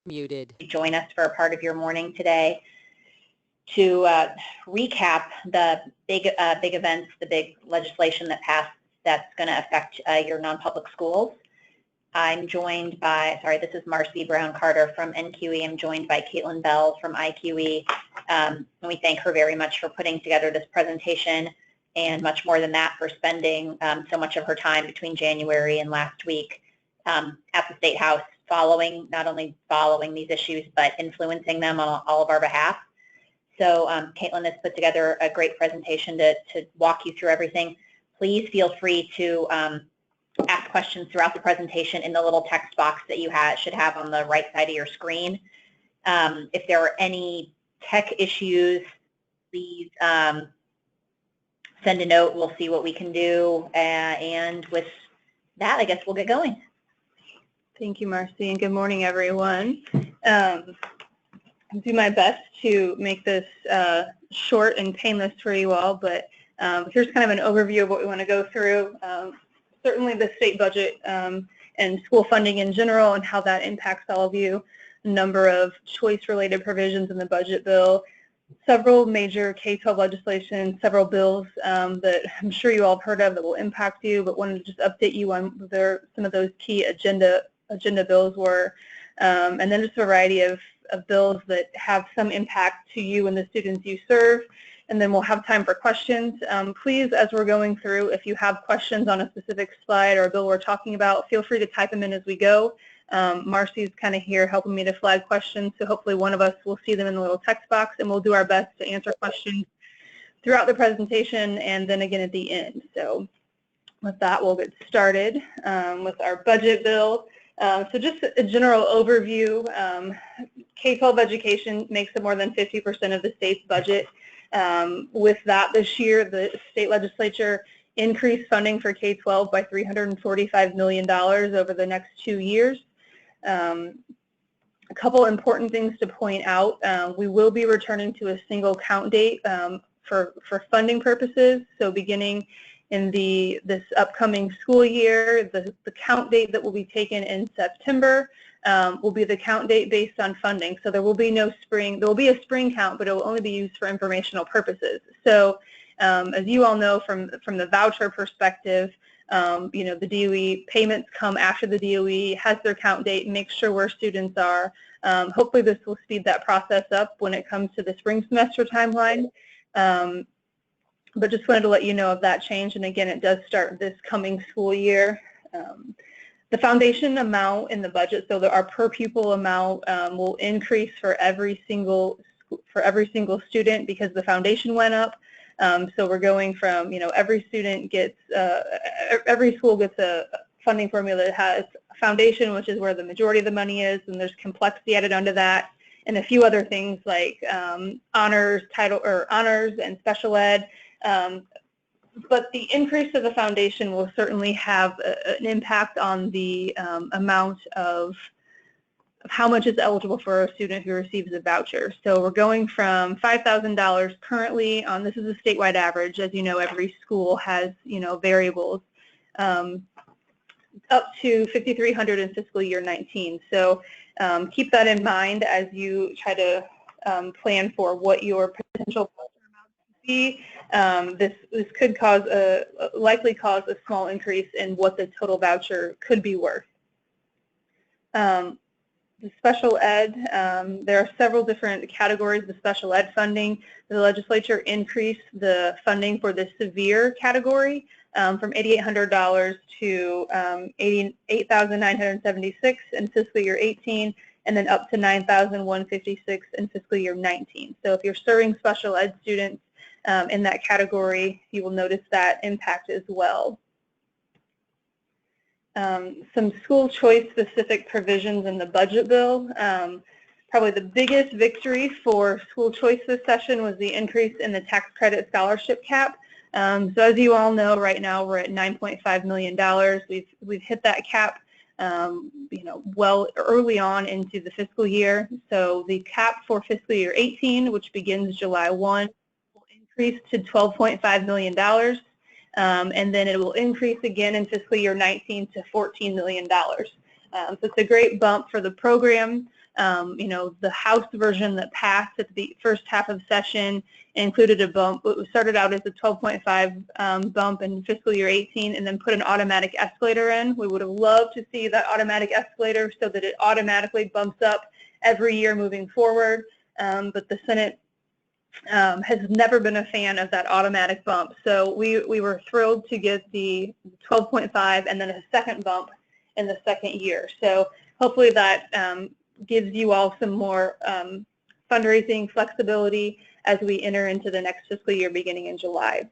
Muted. Join us for a part of your morning today to recap the big events, the big legislation that passed that's going to affect your non-public schools. I'm joined by, this is Marcy Brown-Carter from NQE. I'm joined by Caitlin Bell from IQE. And we thank her very much for putting together this presentation, and much more than that, for spending so much of her time between January and last week at the State House, not only following these issues, but influencing them on all of our behalf. So Caitlin has put together a great presentation to walk you through everything. Please feel free to ask questions throughout the presentation in the little text box that you should have on the right side of your screen. If there are any tech issues, please send a note. We'll see what we can do. And with that, I guess we'll get going. Thank you, Marcy, and good morning, everyone. I'll do my best to make this short and painless for you all, but here's kind of an overview of what we want to go through. Certainly the state budget and school funding in general and how that impacts all of you, a number of choice-related provisions in the budget bill, several major K-12 legislation, several bills that I'm sure you all have heard of that will impact you, but wanted to just update you on some of those key agenda bills were, and then just a variety of bills that have some impact to you and the students you serve. And then we'll have time for questions. Please, as we're going through, if you have questions on a specific slide or a bill we're talking about, feel free to type them in as we go. Marcy's kind of here helping me to flag questions, so hopefully one of us will see them in the little text box, and we'll do our best to answer questions throughout the presentation and then again at the end. So with that, we'll get started with our budget bill. So just a general overview, K-12 education makes up more than 50% of the state's budget. With that, this year, the state legislature increased funding for K-12 by $345 million over the next 2 years. A couple important things to point out. We will be returning to a single count date for funding purposes. So beginning in this upcoming school year, the count date that will be taken in September will be the count date based on funding. So there will be no spring. There will be a spring count, but it will only be used for informational purposes. So as you all know from the voucher perspective, the DOE payments come after the DOE has their count date, makes sure where students are. Hopefully this will speed that process up when it comes to the spring semester timeline. But just wanted to let you know of that change. And again, it does start this coming school year. The foundation amount in the budget, so that our per pupil amount will increase for every single student because the foundation went up. So we're going from, every student gets, every school gets a funding formula that has a foundation, which is where the majority of the money is, and there's complexity added onto that, and a few other things like honors and special ed. But the increase of the foundation will certainly have an impact on the amount of how much is eligible for a student who receives a voucher. So we're going from $5,000 currently on, this is a statewide average, as you know, every school has, variables, up to $5,300 in fiscal year 19. So keep that in mind as you try to plan for what your potential voucher amount could be. This could likely cause a small increase in what the total voucher could be worth. The special ed, there are several different categories of special ed funding. The legislature increased the funding for the severe category from $8,800 to $88,976 in fiscal year 18, and then up to $9,156 in fiscal year 19. So if you're serving special ed students in that category, you will notice that impact as well. Some school choice specific provisions in the budget bill. Probably the biggest victory for school choice this session was the increase in the tax credit scholarship cap. So as you all know, right now we're at $9.5 million. We've hit that cap well early on into the fiscal year. So the cap for fiscal year 18, which begins July 1, will increase to $12.5 million. And then it will increase again in fiscal year 19 to $14 million. So it's a great bump for the program. The House version that passed at the first half of session included a bump. It started out as a 12.5 bump in fiscal year 18 and then put an automatic escalator in. We would have loved to see that automatic escalator so that it automatically bumps up every year moving forward, but the Senate has never been a fan of that automatic bump. So we were thrilled to get the 12.5 and then a second bump in the second year. So hopefully that gives you all some more fundraising flexibility as we enter into the next fiscal year beginning in July.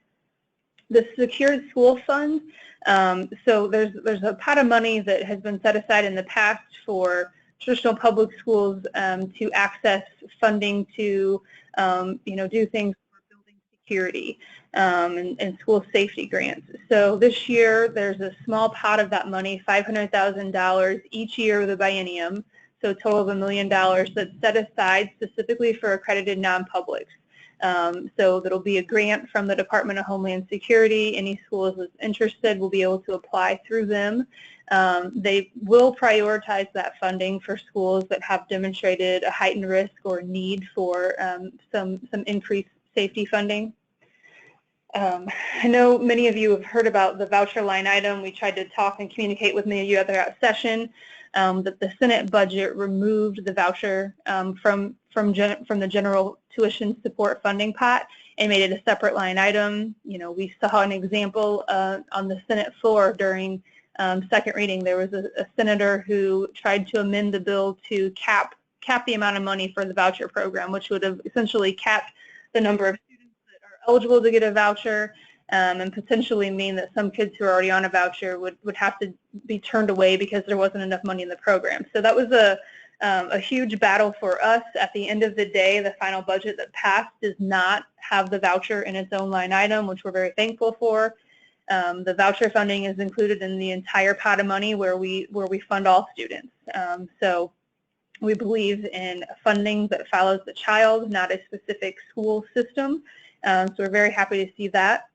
The Secured School Fund, so there's a pot of money that has been set aside in the past for traditional public schools to access funding to do things for building security and school safety grants. So this year there's a small pot of that money, $500,000 each year with a biennium, so a total of $1 million that's set aside specifically for accredited non-publics. So there'll be a grant from the Department of Homeland Security. Any schools that's interested will be able to apply through them. They will prioritize that funding for schools that have demonstrated a heightened risk or need for some increased safety funding. I know many of you have heard about the voucher line item. We tried to talk and communicate with many of you at the session that the Senate budget removed the voucher from the general tuition support funding pot and made it a separate line item. We saw an example on the Senate floor during second reading. There was a senator who tried to amend the bill to cap the amount of money for the voucher program, which would have essentially capped the number of students that are eligible to get a voucher and potentially mean that some kids who are already on a voucher would have to be turned away because there wasn't enough money in the program. So that was a huge battle for us. At the end of the day, the final budget that passed does not have the voucher in its own line item, which we're very thankful for. The voucher funding is included in the entire pot of money where we fund all students. So we believe in funding that follows the child, not a specific school system. So we're very happy to see that.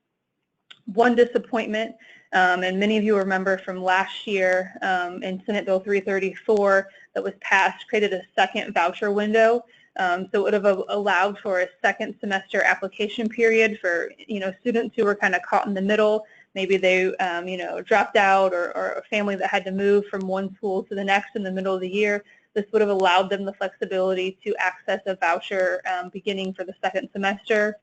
One disappointment, and many of you remember from last year in Senate Bill 334 that was passed, created a second voucher window. So it would have allowed for a second semester application period for students who were kind of caught in the middle. Maybe they dropped out, or a family that had to move from one school to the next in the middle of the year. This would have allowed them the flexibility to access a voucher beginning for the second semester.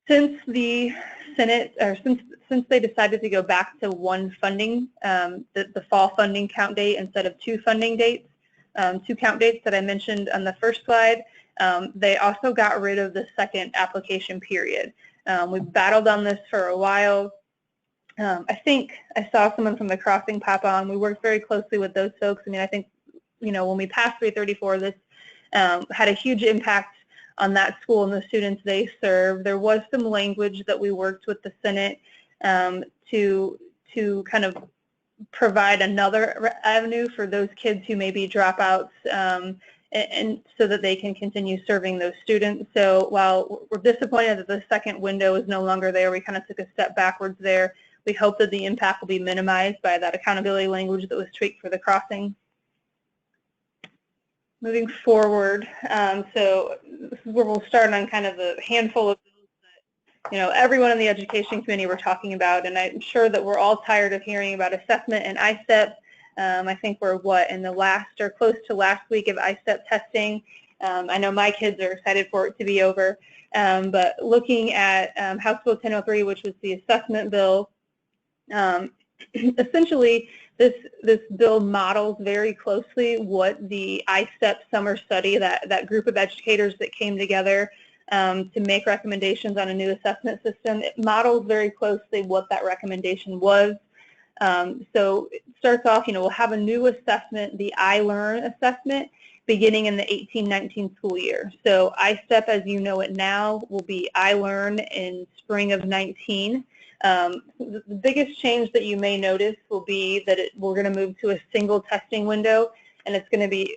Since the Senate, or since they decided to go back to one funding, the fall funding count date instead of two funding dates, two count dates that I mentioned on the first slide, they also got rid of the second application period. We've battled on this for a while. I think I saw someone from the crossing pop on. We worked very closely with those folks. I mean, I think, when we passed 334, this had a huge impact on that school and the students they serve. There was some language that we worked with the Senate to kind of provide another avenue for those kids who may be dropouts, and so that they can continue serving those students. So while we're disappointed that the second window is no longer there, we kind of took a step backwards there. We hope that the impact will be minimized by that accountability language that was tweaked for the crossing. Moving forward, so this is where we'll start on kind of a handful of bills that everyone in the education committee were talking about, and I'm sure that we're all tired of hearing about assessment and ISTEP. I think we're in the last or close to last week of ISTEP testing. I know my kids are excited for it to be over, but looking at House Bill 1003, which was the assessment bill, essentially this bill models very closely what the ISTEP summer study, that group of educators that came together to make recommendations on a new assessment system. It models very closely what that recommendation was. So it starts off, we'll have a new assessment, the iLearn assessment, beginning in the 18-19 school year. So ISTEP, as you know it now, will be iLearn in spring of 19. The biggest change that you may notice will be that we're going to move to a single testing window, and it's going to be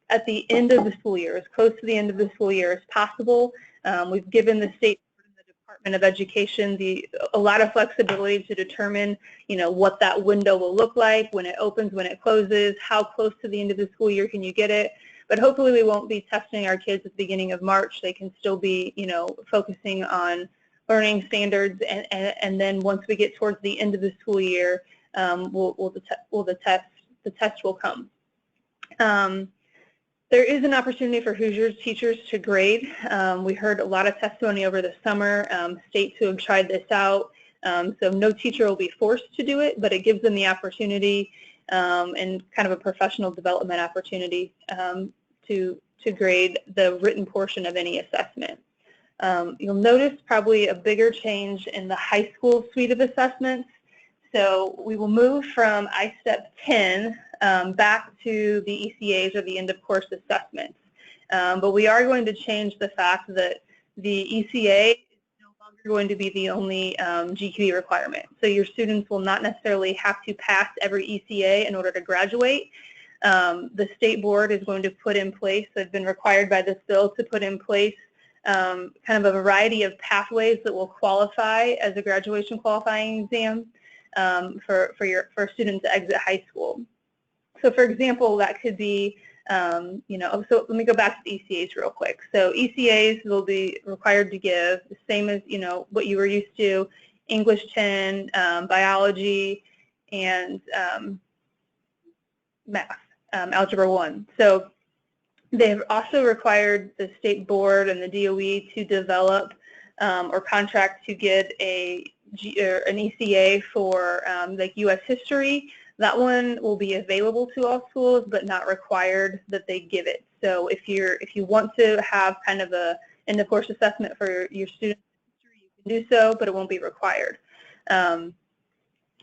at the end of the school year, as close to the end of the school year as possible. We've given the state and the Department of Education a lot of flexibility to determine, what that window will look like, when it opens, when it closes, how close to the end of the school year can you get it. But hopefully we won't be testing our kids at the beginning of March. They can still be, focusing on learning standards, and then once we get towards the end of the school year, the test will come. There is an opportunity for Hoosiers teachers to grade. We heard a lot of testimony over the summer, states who have tried this out. So no teacher will be forced to do it, but it gives them the opportunity and kind of a professional development opportunity to grade the written portion of any assessment. You'll notice probably a bigger change in the high school suite of assessments. So we will move from ISTEP 10 back to the ECAs, or the end of course assessments. But we are going to change the fact that the ECA is no longer going to be the only GQE requirement. So your students will not necessarily have to pass every ECA in order to graduate. The state board is going to put in place, they've been required by this bill to put in place kind of a variety of pathways that will qualify as a graduation qualifying exam for students to exit high school. So for example, that could be, so let me go back to the ECAs real quick. So ECAs will be required to give the same as, what you were used to, English 10, biology, and math, algebra 1. So they've also required the state board and the DOE to develop or contract to get an ECA for like U.S. history. That one will be available to all schools, but not required that they give it. So if you want to have kind of a end of course assessment for your students, you can do so, but it won't be required.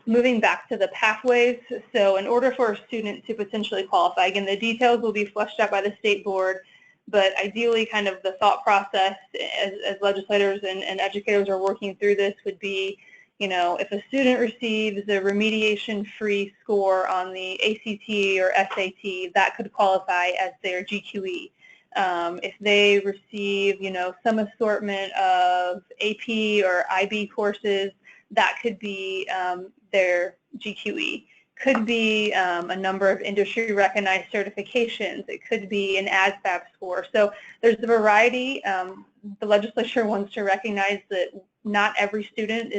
Moving back to the pathways, so in order for a student to potentially qualify, again, the details will be fleshed out by the state board, but ideally kind of the thought process as legislators and educators are working through this would be, if a student receives a remediation-free score on the ACT or SAT, that could qualify as their GQE. If they receive, some assortment of AP or IB courses, that could be their GQE. Could be a number of industry-recognized certifications. It could be an ASVAB score. So there's a variety. The legislature wants to recognize that not every student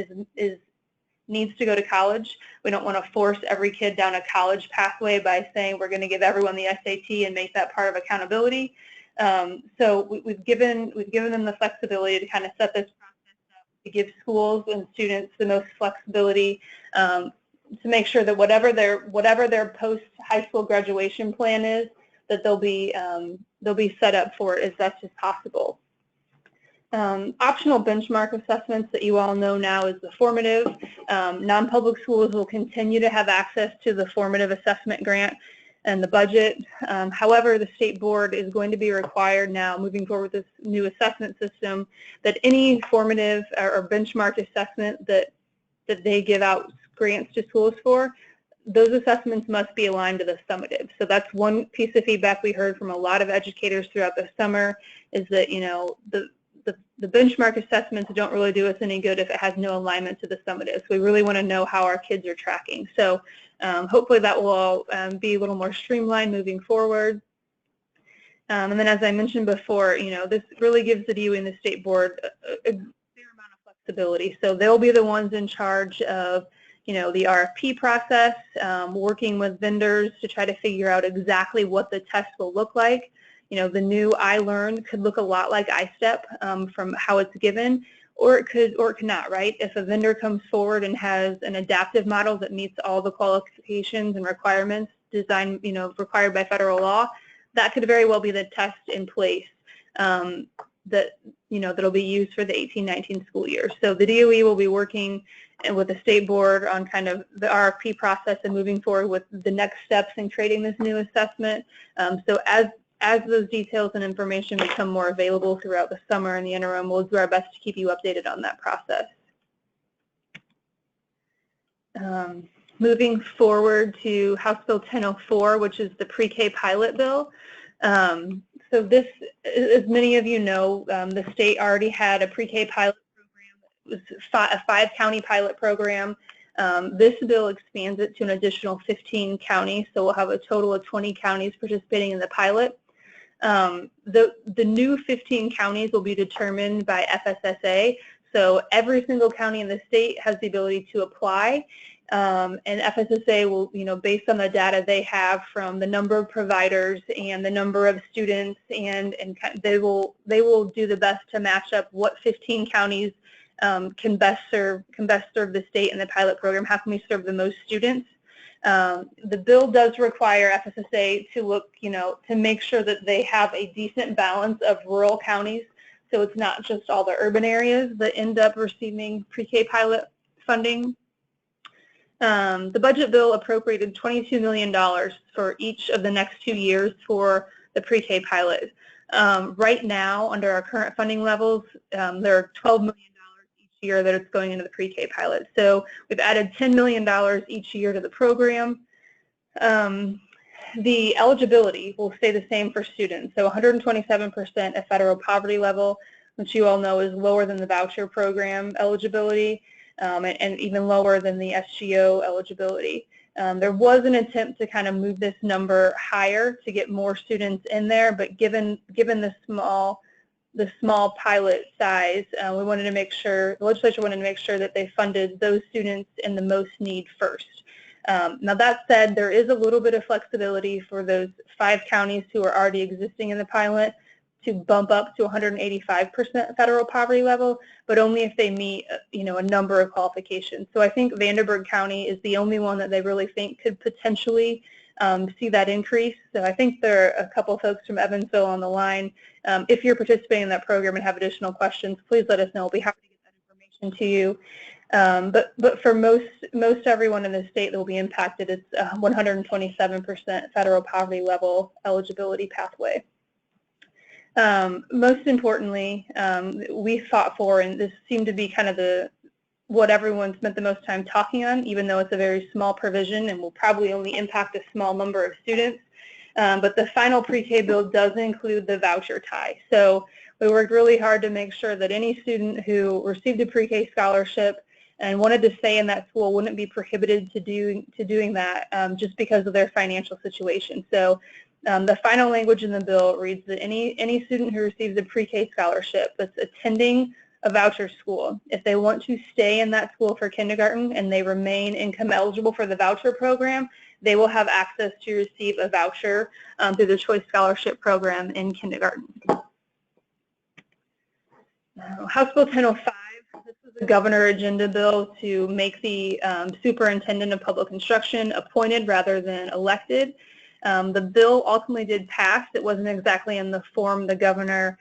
needs to go to college. We don't want to force every kid down a college pathway by saying we're going to give everyone the SAT and make that part of accountability. So we've given them the flexibility to kind of set this process up, to give schools and students the most flexibility to make sure that whatever their post-high school graduation plan is, that they'll be set up for it as best as possible. Optional benchmark assessments that you all know now is the formative. Non-public schools will continue to have access to the formative assessment grant and the budget. However, the state board is going to be required now, moving forward with this new assessment system, that any formative or benchmark assessment that they give out grants to schools for, those assessments must be aligned to the summative. So that's one piece of feedback we heard from a lot of educators throughout the summer, is that the benchmark assessments don't really do us any good if it has no alignment to the summative. So we really want to know how our kids are tracking. So hopefully that will all be a little more streamlined moving forward. And then, as I mentioned before, this really gives the DOE and the state board a fair amount of flexibility. So they'll be the ones in charge of the RFP process, working with vendors to try to figure out exactly what the test will look like. The new iLearn could look a lot like ISTEP from how it's given, or it could not, right? If a vendor comes forward and has an adaptive model that meets all the qualifications and requirements designed, required by federal law, that could very well be the test in place that'll be used for the 18-19 school year. So the DOE will be working with the state board on kind of the RFP process and moving forward with the next steps in creating this new assessment. So as those details and information become more available throughout the summer and the interim, we'll do our best to keep you updated on that process. Moving forward to House Bill 1004, which is the pre-K pilot bill. So this, as many of you know, the state already had a pre-K pilot program. It was a 5-county pilot program. This bill expands it to an additional 15 counties, so we'll have a total of 20 counties participating in the pilot. The new 15 counties will be determined by FSSA. So every single county in the state has the ability to apply, and FSSA will, based on the data they have from the number of providers and the number of students, and they will do the best to match up what 15 counties can best serve the state in the pilot program. How can we serve the most students? The bill does require FSSA to look, to make sure that they have a decent balance of rural counties. So it's not just all the urban areas that end up receiving pre-K pilot funding. The budget bill appropriated $22 million for each of the next 2 years for the pre-K pilot. Right now, under our current funding levels, there are $12 million each year that is going into the pre-K pilot. So we've added $10 million each year to the program. The eligibility will stay the same for students. So 127% at federal poverty level, which you all know is lower than the voucher program eligibility, and even lower than the SGO eligibility. There was an attempt to kind of move this number higher to get more students in there, but given the small pilot size, the legislature wanted to make sure that they funded those students in the most need first. Now that said, there is a little bit of flexibility for those 5 counties who are already existing in the pilot to bump up to 185% federal poverty level, but only if they meet, a number of qualifications. So I think Vanderburgh County is the only one that they really think could potentially see that increase. So I think there are a couple of folks from Evansville on the line. If you're participating in that program and have additional questions, please let us know. We'll be happy to get that information to you. But for most everyone in the state that will be impacted, it's 127% federal poverty level eligibility pathway. Most importantly, we fought for, and this seemed to be kind of what everyone spent the most time talking on, even though it's a very small provision and will probably only impact a small number of students. But the final pre-K bill does include the voucher tie. So we worked really hard to make sure that any student who received a pre-K scholarship and wanted to stay in that school wouldn't be prohibited to doing that just because of their financial situation. So the final language in the bill reads that any student who receives a pre-K scholarship that's attending a voucher school, if they want to stay in that school for kindergarten and they remain income eligible for the voucher program, they will have access to receive a voucher through the Choice Scholarship Program in kindergarten. House Bill 1005, this is a governor agenda bill to make the superintendent of public instruction appointed rather than elected. The bill ultimately did pass. It wasn't exactly in the form the governor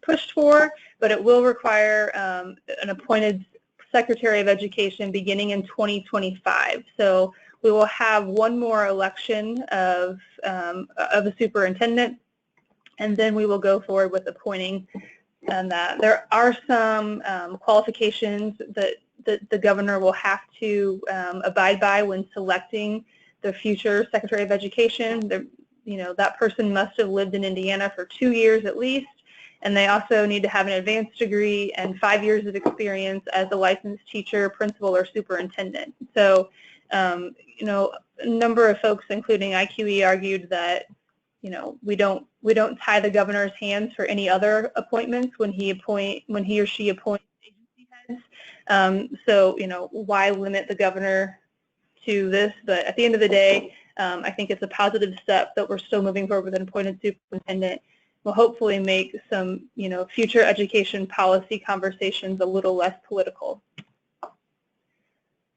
pushed for, but it will require an appointed Secretary of Education beginning in 2025. So we will have one more election of a superintendent, and then we will go forward with appointing that. There are some qualifications that the governor will have to abide by when selecting the future Secretary of Education. That person must have lived in Indiana for 2 years at least, and they also need to have an advanced degree and 5 years of experience as a licensed teacher, principal, or superintendent. So, a number of folks, including IQE, argued that, we don't tie the governor's hands for any other appointments when he or she appoints agency heads. So, why limit the governor to this? But at the end of the day, I think it's a positive step that we're still moving forward with an appointed superintendent. Will hopefully make some, future education policy conversations a little less political.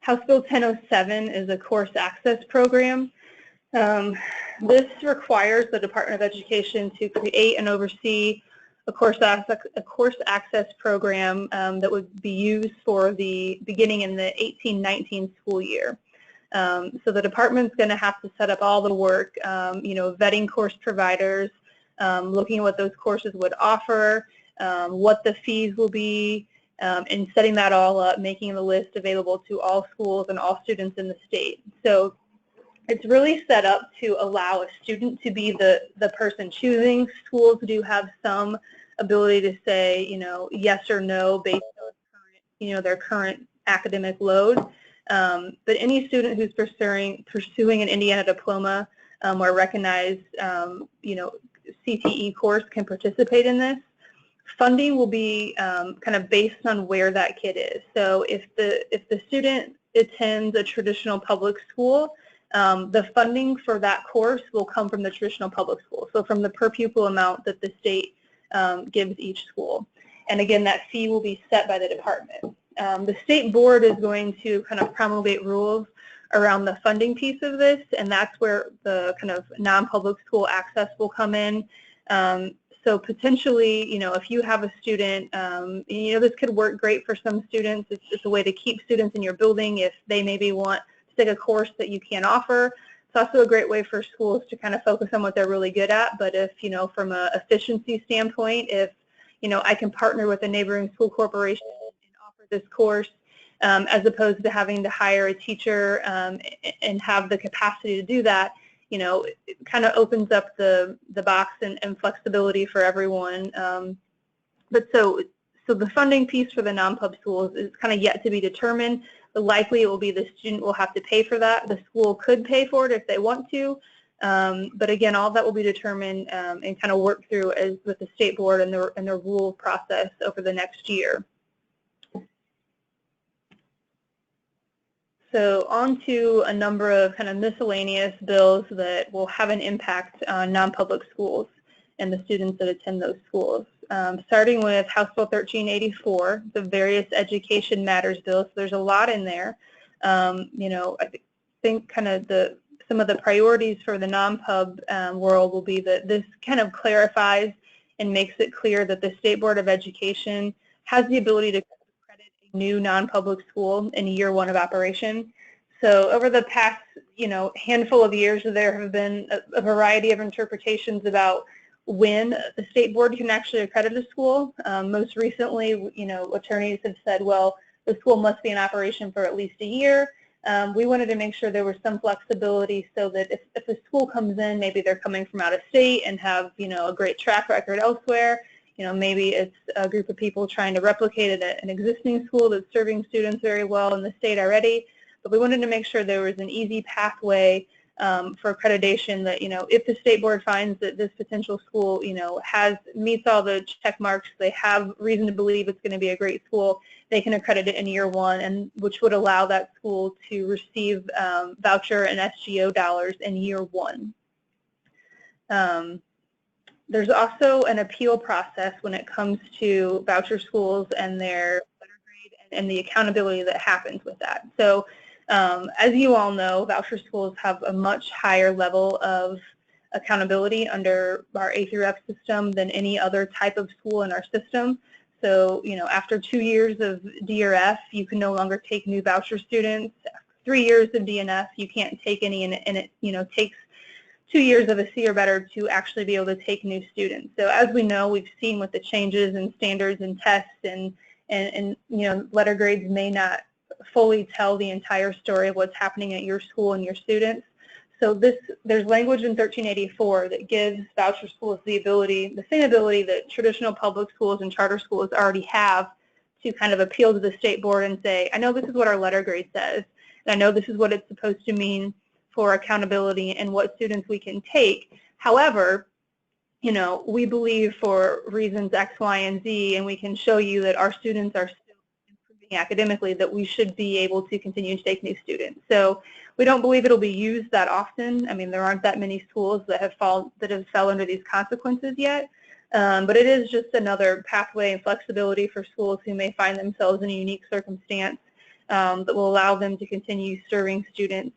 House Bill 1007 is a course access program. This requires the Department of Education to create and oversee a course access program that would be used for the beginning in the 18-19 school year. So the department's going to have to set up all the work, vetting course providers, looking at what those courses would offer, what the fees will be, and setting that all up, making the list available to all schools and all students in the state. So it's really set up to allow a student to be the person choosing. Schools do have some ability to say, yes or no based on their current academic load. But any student who's pursuing an Indiana diploma or recognized, CTE course can participate in this. Funding will be kind of based on where that kid is. So if the student attends a traditional public school, the funding for that course will come from the traditional public school, so from the per pupil amount that the state gives each school. And again, that fee will be set by the department. The state board is going to kind of promulgate rules around the funding piece of this, and that's where the kind of non-public school access will come in. So potentially, if you have a student, this could work great for some students. It's a way to keep students in your building if they maybe want to take a course that you can't offer. It's also a great way for schools to kind of focus on what they're really good at. But if, from an efficiency standpoint, if, I can partner with a neighboring school corporation and offer this course, as opposed to having to hire a teacher and have the capacity to do that, it kind of opens up the box and flexibility for everyone. But so the funding piece for the non-pub schools is kind of yet to be determined. But likely it will be the student will have to pay for that. The school could pay for it if they want to. But again, all that will be determined and kind of worked through with the state board and their rule process over the next year. So on to a number of kind of miscellaneous bills that will have an impact on non-public schools and the students that attend those schools. Starting with House Bill 1384, the various education matters bills. So there's a lot in there. I think kind of some of the priorities for the non-pub world will be that this kind of clarifies and makes it clear that the State Board of Education has the ability to new non-public school in year one of operation. So over the past, handful of years, there have been a variety of interpretations about when the state board can actually accredit a school. Most recently, attorneys have said, well, the school must be in operation for at least a year. We wanted to make sure there was some flexibility so that if a school comes in, maybe they're coming from out of state and have, a great track record elsewhere. Maybe it's a group of people trying to replicate an existing school that's serving students very well in the state already. But we wanted to make sure there was an easy pathway for accreditation that, if the state board finds that this potential school, meets all the check marks, they have reason to believe it's going to be a great school, they can accredit it in year one, and which would allow that school to receive voucher and SGO dollars in year one. There's also an appeal process when it comes to voucher schools and their letter grade and the accountability that happens with that. So as you all know, voucher schools have a much higher level of accountability under our A through F system than any other type of school in our system. So, after 2 years of D or F, you can no longer take new voucher students. 3 years of D and F, you can't take any, and it takes 2 years of a C or better to actually be able to take new students. So as we know, we've seen with the changes in standards and tests and letter grades may not fully tell the entire story of what's happening at your school and your students. So there's language in 1384 that gives voucher schools the same ability that traditional public schools and charter schools already have to kind of appeal to the state board and say, I know this is what our letter grade says, and I know this is what it's supposed to mean for accountability and what students we can take. However, we believe for reasons X, Y, and Z, and we can show you that our students are still improving academically, that we should be able to continue to take new students. So we don't believe it'll be used that often. I mean, there aren't that many schools that have fell under these consequences yet. But it is just another pathway and flexibility for schools who may find themselves in a unique circumstance that will allow them to continue serving students.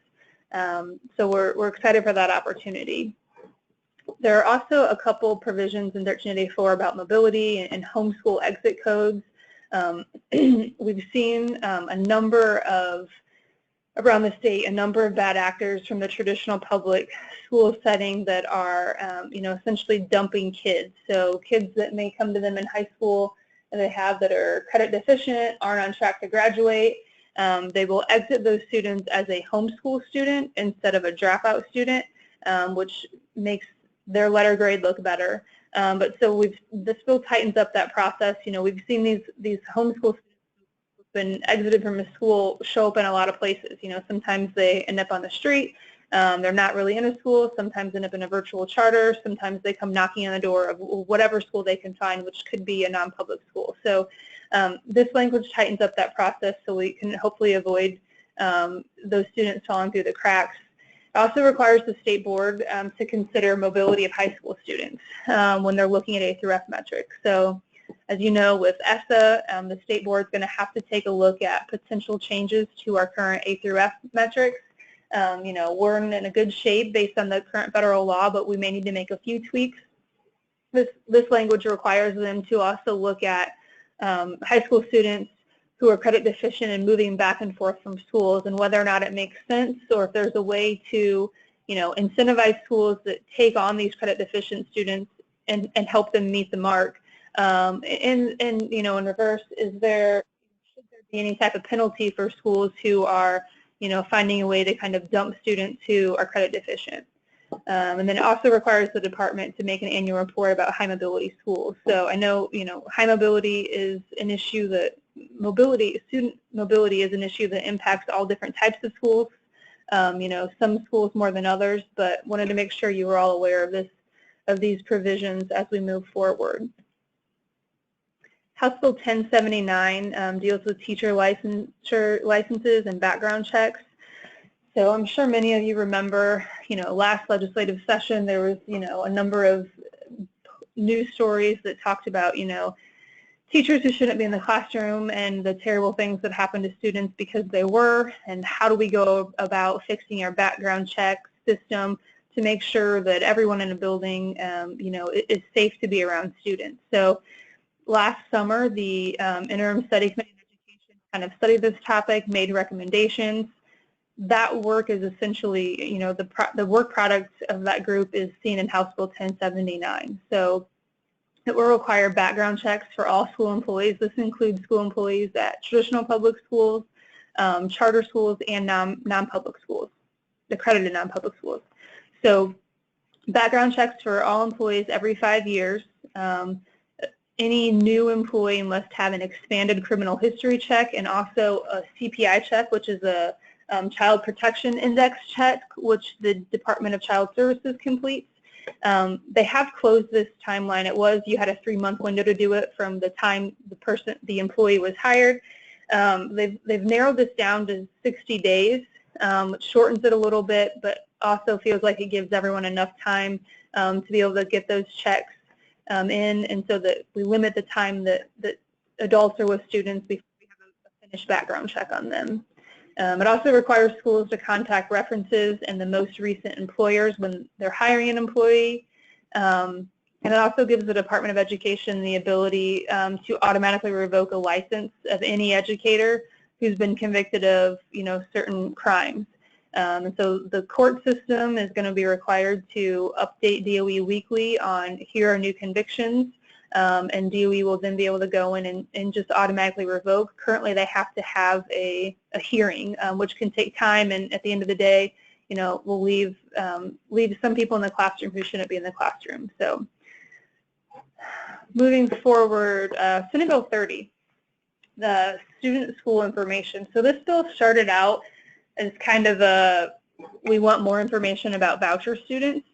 So we're excited for that opportunity. There are also a couple provisions in 1384 about mobility and homeschool exit codes. We've seen around the state, a number of bad actors from the traditional public school setting that are, essentially dumping kids. So kids that may come to them in high school and that are credit deficient, aren't on track to graduate. They will exit those students as a homeschool student instead of a dropout student, which makes their letter grade look better. But so this bill tightens up that process. We've seen these homeschool students who've been exited from a school show up in a lot of places. Sometimes they end up on the street. They're not really in a school, sometimes end up in a virtual charter, sometimes they come knocking on the door of whatever school they can find, which could be a non-public school. So this language tightens up that process so we can hopefully avoid those students falling through the cracks. It also requires the state board to consider mobility of high school students when they're looking at A through F metrics. So as you know, with ESSA, the state board is going to have to take a look at potential changes to our current A through F metrics. We're in a good shape based on the current federal law, but we may need to make a few tweaks. This language requires them to also look at high school students who are credit deficient and moving back and forth from schools, and whether or not it makes sense, or if there's a way to, incentivize schools that take on these credit deficient students and help them meet the mark. In reverse, should there be any type of penalty for schools who are, finding a way to kind of dump students who are credit deficient? And then it also requires the department to make an annual report about high mobility schools. So I know, high mobility is an issue that student mobility is an issue that impacts all different types of schools. Some schools more than others, but wanted to make sure you were all aware of these provisions as we move forward. House Bill 1079 deals with teacher licenses and background checks. So I'm sure many of you remember, last legislative session there was, a number of news stories that talked about, teachers who shouldn't be in the classroom and the terrible things that happened to students because they were, and how do we go about fixing our background check system to make sure that everyone in a building, is safe to be around students. So last summer, the Interim Study Committee on Education kind of studied this topic, made recommendations. That work is essentially, the work product of that group is seen in House Bill 1079. So it will require background checks for all school employees. This includes school employees at traditional public schools, charter schools, and non-public schools, accredited non-public schools. So background checks for all employees every 5 years. Any new employee must have an expanded criminal history check and also a CPI check, which is a Child Protection Index check, which the Department of Child Services completes. They have closed this timeline. You had a 3-month window to do it from the time the employee was hired. They've narrowed this down to 60 days, which shortens it a little bit, but also feels like it gives everyone enough time to be able to get those checks in, and so that we limit the time that adults are with students before we have a finished background check on them. It also requires schools to contact references and the most recent employers when they're hiring an employee. And it also gives the Department of Education the ability to automatically revoke a license of any educator who's been convicted of, certain crimes. And so the court system is going to be required to update DOE weekly on here are new convictions. And DOE will then be able to go in and just automatically revoke. Currently, they have to have a hearing, which can take time, and at the end of the day, will leave some people in the classroom who shouldn't be in the classroom. So, moving forward, Senate Bill 30, the student school information. So this bill started out as kind of we want more information about voucher students.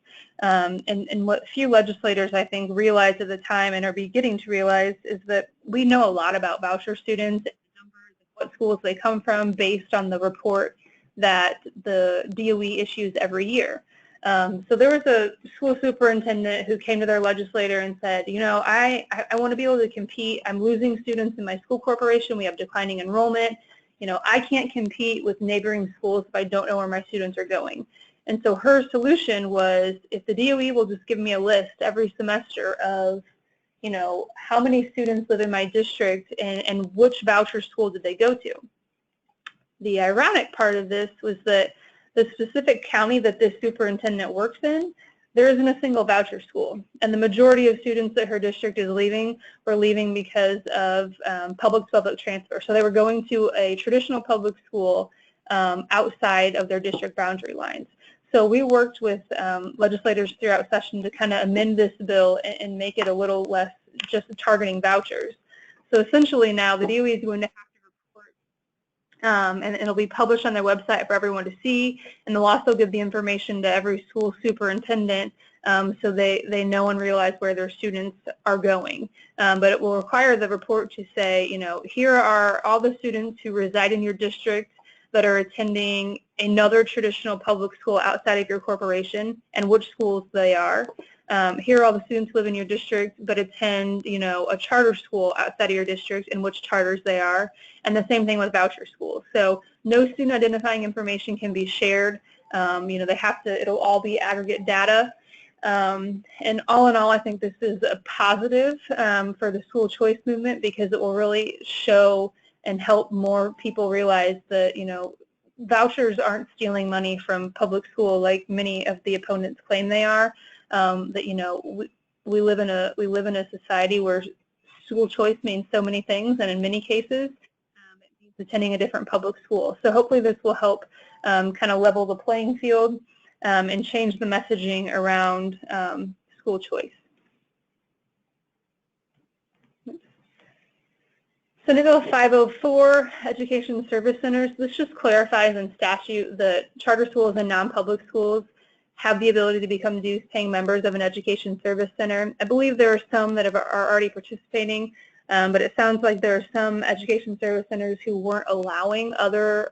And what few legislators, I think, realized at the time and are beginning to realize is that we know a lot about voucher students and the numbers and what schools they come from based on the report that the DOE issues every year. So there was a school superintendent who came to their legislator and said, I want to be able to compete. I'm losing students in my school corporation. We have declining enrollment. I can't compete with neighboring schools if I don't know where my students are going. And so her solution was, if the DOE will just give me a list every semester of, how many students live in my district and which voucher school did they go to. The ironic part of this was that the specific county that this superintendent works in, there isn't a single voucher school. And the majority of students that her district is leaving were leaving because of public-to-public transfer. So they were going to a traditional public school outside of their district boundary lines. So we worked with legislators throughout session to kind of amend this bill and make it a little less just targeting vouchers. So essentially now the DOE is going to have to report and it'll be published on their website for everyone to see, and they'll also give the information to every school superintendent so they know and realize where their students are going. But it will require the report to say, here are all the students who reside in your district that are attending another traditional public school outside of your corporation and which schools they are. Here are all the students who live in your district but attend, a charter school outside of your district and which charters they are. And the same thing with voucher schools. So no student identifying information can be shared. It'll all be aggregate data. And all in all, I think this is a positive for the school choice movement because it will really show and help more people realize that, vouchers aren't stealing money from public school like many of the opponents claim they are. We live in a society where school choice means so many things, and in many cases, it means attending a different public school. So hopefully this will help kind of level the playing field and change the messaging around school choice. Senate Bill 504, Education Service Centers. This just clarifies in statute that charter schools and non-public schools have the ability to become dues-paying members of an education service center. I believe there are some that are already participating, but it sounds like there are some education service centers who weren't allowing other,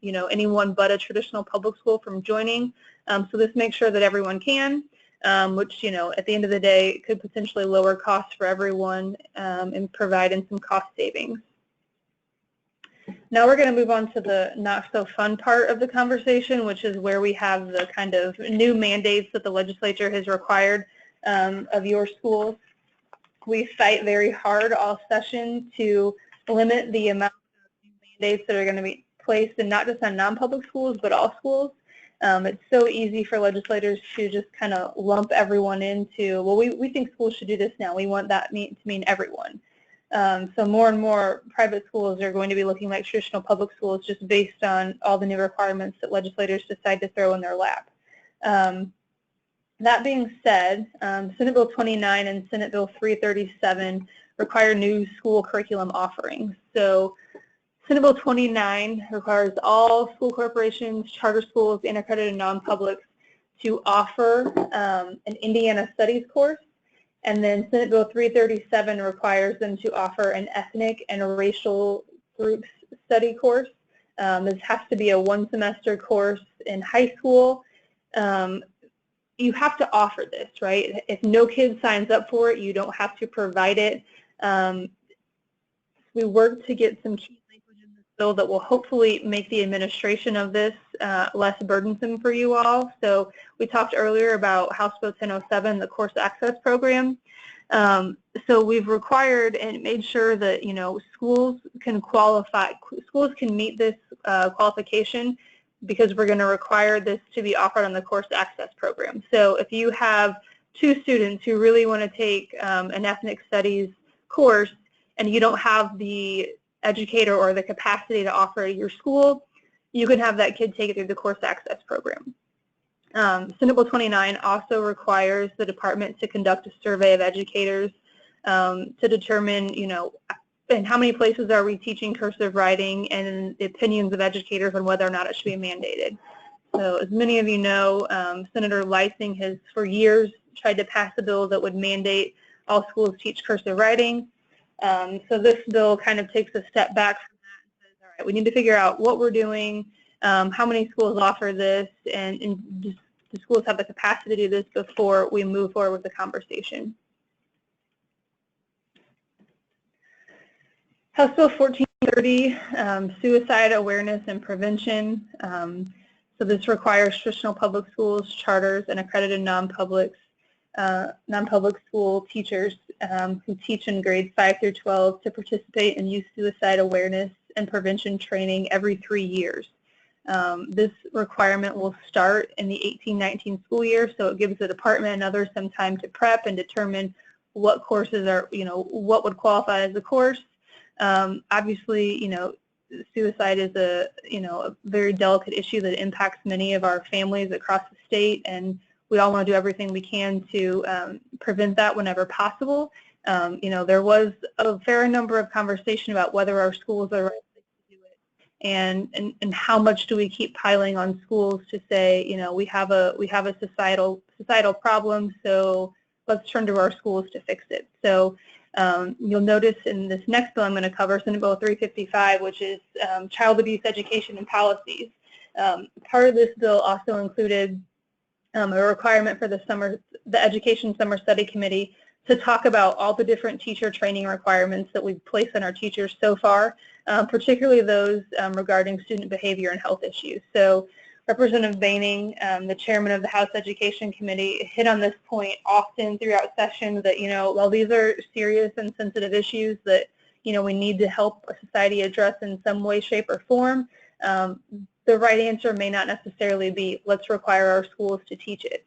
anyone but a traditional public school from joining. So this makes sure that everyone can, which, at the end of the day, could potentially lower costs for everyone and provide some cost savings. Now we're going to move on to the not so fun part of the conversation, which is where we have the kind of new mandates that the legislature has required of your schools. We fight very hard all session to limit the amount of mandates that are going to be placed, and not just on non-public schools, but all schools. It's so easy for legislators to just kind of lump everyone into, well, we think schools should do this now. We want that to mean everyone. So more and more private schools are going to be looking like traditional public schools just based on all the new requirements that legislators decide to throw in their lap. That being said, Senate Bill 29 and Senate Bill 337 require new school curriculum offerings. So Senate Bill 29 requires all school corporations, charter schools, and accredited non-publics to offer an Indiana Studies course. And then Senate Bill 337 requires them to offer an ethnic and racial groups study course. This has to be a one-semester course in high school. You have to offer this, right? If no kid signs up for it, you don't have to provide it. We worked to get some key language in this bill that will hopefully make the administration of this less burdensome for you all. So we talked earlier about House Bill 1007, the course access program. So we've required and made sure that, schools can qualify, schools can meet this qualification because we're going to require this to be offered on the course access program. So if you have two students who really want to take an ethnic studies course and you don't have the educator or the capacity to offer at your school, you can have that kid take it through the course access program. Senate Bill 29 also requires the department to conduct a survey of educators to determine, in how many places are we teaching cursive writing, and the opinions of educators on whether or not it should be mandated. So as many of you know, Senator Leising has for years tried to pass a bill that would mandate all schools teach cursive writing. So this bill kind of takes a step back from that and says, all right, we need to figure out what we're doing, how many schools offer this, and do schools have the capacity to do this before we move forward with the conversation. House Bill 1430, suicide awareness and prevention. So this requires traditional public schools, charters, and accredited non-public school teachers who teach in grades 5 through 12 to participate in youth suicide awareness and prevention training every 3 years. This requirement will start in the 18-19 school year, so it gives the department and others some time to prep and determine what courses are, what would qualify as a course. Obviously, suicide is a very delicate issue that impacts many of our families across the state, and we all want to do everything we can to prevent that whenever possible. There was a fair number of conversation about whether our schools are the right place to do it, and how much do we keep piling on schools to say, you know, we have a societal problem, so let's turn to our schools to fix it. So you'll notice in this next bill I'm going to cover, Senate Bill 355, which is child abuse education and policies. Part of this bill also included a requirement for the Education Summer Study Committee to talk about all the different teacher training requirements that we've placed on our teachers so far, particularly those regarding student behavior and health issues. So Representative Baining, the chairman of the House Education Committee, hit on this point often throughout sessions that, you know, while these are serious and sensitive issues that, you know, we need to help our society address in some way, shape, or form, the right answer may not necessarily be let's require our schools to teach it.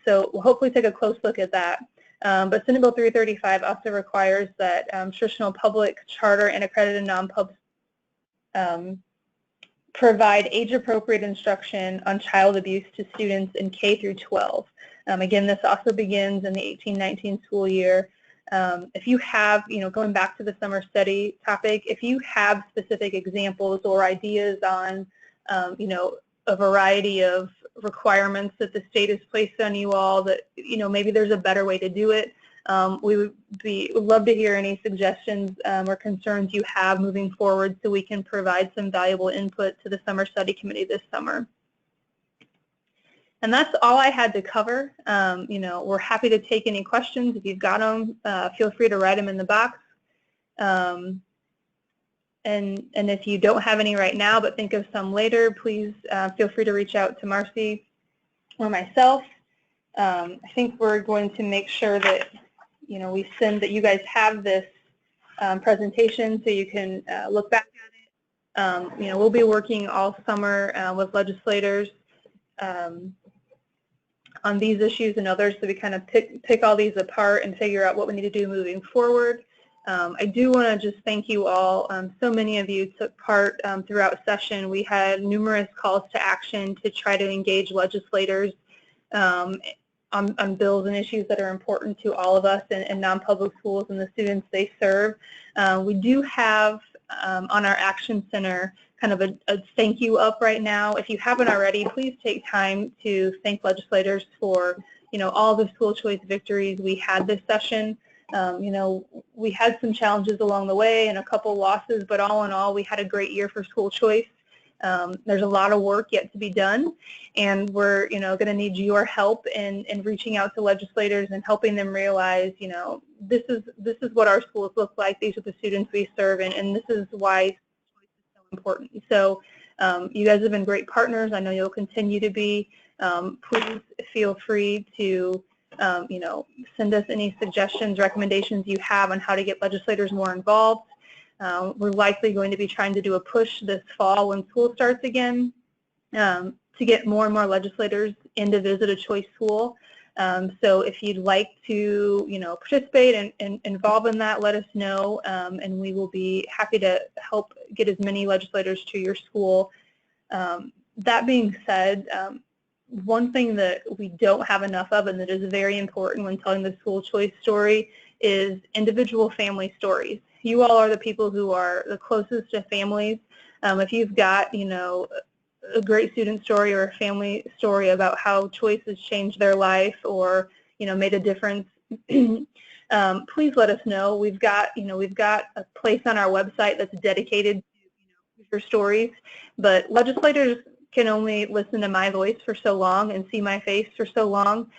So we'll hopefully take a close look at that. But Senate Bill 335 also requires that traditional public, charter, and accredited non-pubs provide age-appropriate instruction on child abuse to students in K through 12. Again, this also begins in the 18-19 school year. If you have, you know, going back to the summer study topic, if you have specific examples or ideas on, you know, a variety of requirements that the state has placed on you all that, you know, maybe there's a better way to do it, we would love to hear any suggestions or concerns you have moving forward so we can provide some valuable input to the Summer Study Committee this summer. And that's all I had to cover. You know, we're happy to take any questions. If you've got them, feel free to write them in the box. And if you don't have any right now but think of some later, please feel free to reach out to Marcy or myself. I think we're going to make sure that, you know, we send that you guys have this presentation so you can look back at it. You know, we'll be working all summer with legislators on these issues and others, so we kind of pick all these apart and figure out what we need to do moving forward. I do want to just thank you all. So many of you took part throughout session. We had numerous calls to action to try to engage legislators on bills and issues that are important to all of us in non-public schools and the students they serve. We do have on our Action Center kind of a thank you up right now. If you haven't already, please take time to thank legislators for, you know, all the school choice victories we had this session. You know, we had some challenges along the way and a couple losses, but all in all, we had a great year for school choice. There's a lot of work yet to be done, and we're, you know, going to need your help in reaching out to legislators and helping them realize, you know, this is what our schools look like. These are the students we serve, and this is why school choice is so important. So you guys have been great partners. I know you'll continue to be. Please feel free to you know, send us any suggestions, recommendations you have on how to get legislators more involved. We're likely going to be trying to do a push this fall when school starts again to get more and more legislators in to visit a choice school. So if you'd like to, you know, participate and involve in that, let us know, and we will be happy to help get as many legislators to your school. That being said, one thing that we don't have enough of and that is very important when telling the school choice story is individual family stories. You all are the people who are the closest to families. If you've got, you know, a great student story or a family story about how choice has changed their life or, you know, made a difference, please let us know. We've got a place on our website that's dedicated to, you know, your stories, but legislators can only listen to my voice for so long and see my face for so long.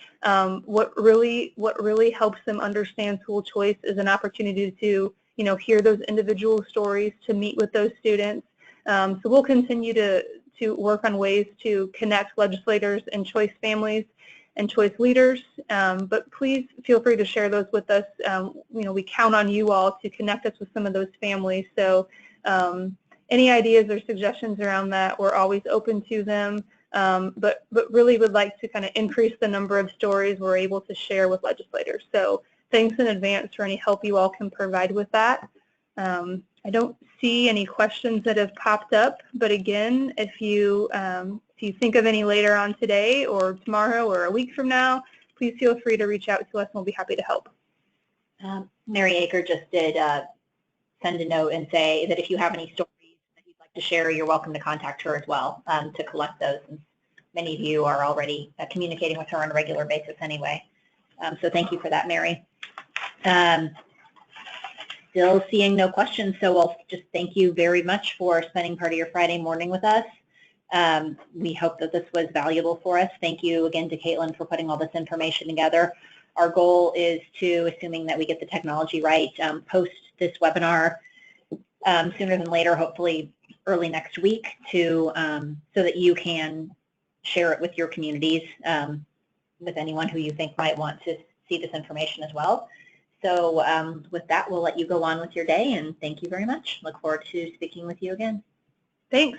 What really helps them understand school choice is an opportunity to, you know, hear those individual stories, to meet with those students. So we'll continue to work on ways to connect legislators and choice families and choice leaders. But please feel free to share those with us. You know, we count on you all to connect us with some of those families. So any ideas or suggestions around that, we're always open to them, but really would like to kind of increase the number of stories we're able to share with legislators. So thanks in advance for any help you all can provide with that. I don't see any questions that have popped up, but again, if you think of any later on today or tomorrow or a week from now, please feel free to reach out to us and we'll be happy to help. Mary Aker just did send a note and say that if you have any stories that you'd like to share, you're welcome to contact her as well to collect those. And many of you are already communicating with her on a regular basis anyway. So thank you for that, Mary. Still seeing no questions, so I'll just thank you very much for spending part of your Friday morning with us. We hope that this was valuable for us. Thank you again to Caitlin for putting all this information together. Our goal is to, assuming that we get the technology right, post this webinar sooner than later, hopefully early next week, to so that you can share it with your communities, with anyone who you think might want to see this information as well. So with that, we'll let you go on with your day, and thank you very much. Look forward to speaking with you again. Thanks.